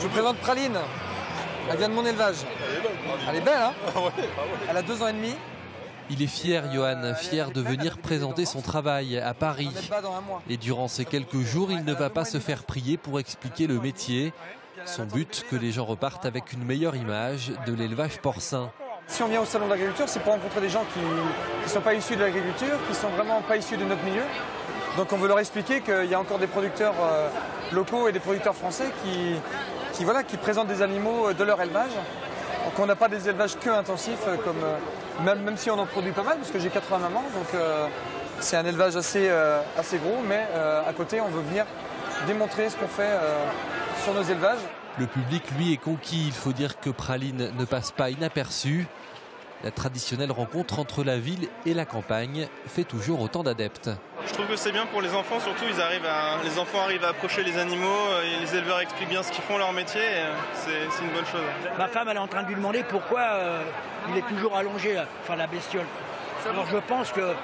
Je vous présente Praline. Elle vient de mon élevage. Elle est belle, hein? Elle a 2 ans et demi. Il est fier, Johan, fier de venir présenter son travail à Paris. Et durant ces quelques jours, il ne va pas se faire prier pour expliquer le métier. Son but, que les gens repartent avec une meilleure image de l'élevage porcin. Si on vient au salon de l'agriculture, c'est pour rencontrer des gens qui ne sont pas issus de l'agriculture, qui ne sont vraiment pas issus de notre milieu. Donc on veut leur expliquer qu'il y a encore des producteurs locaux et des producteurs français qui présentent des animaux de leur élevage. Donc on n'a pas des élevages que intensifs, même si on en produit pas mal, parce que j'ai 80 mamans. Donc c'est un élevage assez gros, mais à côté on veut venir démontrer ce qu'on fait sur nos élevages. Le public, lui, est conquis. Il faut dire que Praline ne passe pas inaperçue. La traditionnelle rencontre entre la ville et la campagne fait toujours autant d'adeptes. Je trouve que c'est bien pour les enfants, surtout les enfants arrivent à approcher les animaux, et les éleveurs expliquent bien ce qu'ils font leur métier, c'est une bonne chose. Ma femme, elle est en train de lui demander pourquoi il est toujours allongé, enfin la bestiole. Alors je pense qu'elle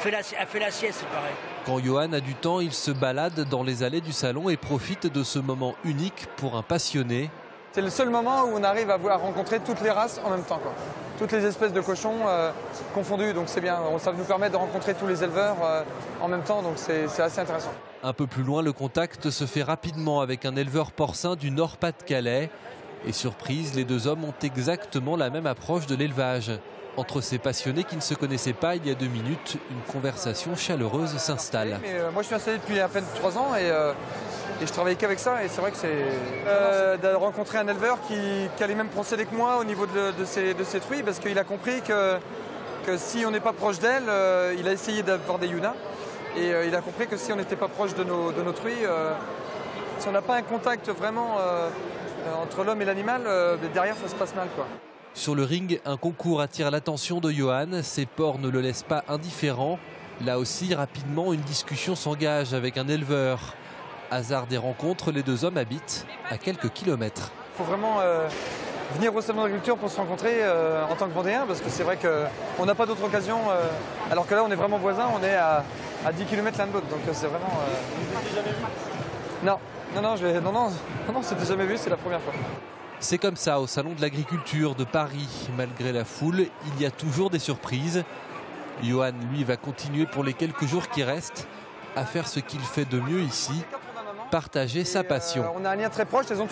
fait la sieste, c'est pareil. Quand Johan a du temps, il se balade dans les allées du salon et profite de ce moment unique pour un passionné. C'est le seul moment où on arrive à rencontrer toutes les races en même temps, quoi. Toutes les espèces de cochons confondues, donc c'est bien. Ça nous permet de rencontrer tous les éleveurs en même temps, donc c'est assez intéressant. Un peu plus loin, le contact se fait rapidement avec un éleveur porcin du Nord-Pas-de-Calais. Et surprise, les 2 hommes ont exactement la même approche de l'élevage. Entre ces passionnés qui ne se connaissaient pas il y a 2 minutes, une conversation chaleureuse s'installe. Moi je suis installé depuis à peine 3 ans et je travaille qu'avec ça, et c'est vrai que c'est de rencontrer un éleveur qui a les mêmes procédés que moi au niveau de ses truies, parce qu'il a compris que si on n'est pas proche d'elle, il a essayé d'avoir des Yunas, et il a compris que si on n'était pas proche de nos truies, si on n'a pas un contact vraiment entre l'homme et l'animal, derrière ça se passe mal, quoi. Sur le ring, un concours attire l'attention de Johan. Ses porcs ne le laissent pas indifférent. Là aussi, rapidement, une discussion s'engage avec un éleveur. Hasard des rencontres, les 2 hommes habitent à quelques kilomètres. Il faut vraiment venir au salon de l'agriculture pour se rencontrer en tant que Vendéen, parce que c'est vrai qu'on n'a pas d'autre occasion, alors que là on est vraiment voisins, on est à 10 km l'un de l'autre, donc c'est vraiment... Vous n'avez jamais vu? Non, c'était jamais vu, c'est la première fois. C'est comme ça au salon de l'agriculture de Paris. Malgré la foule, il y a toujours des surprises. Johan, lui, va continuer pour les quelques jours qui restent à faire ce qu'il fait de mieux ici, partager sa passion. On a un lien très proche, elles ont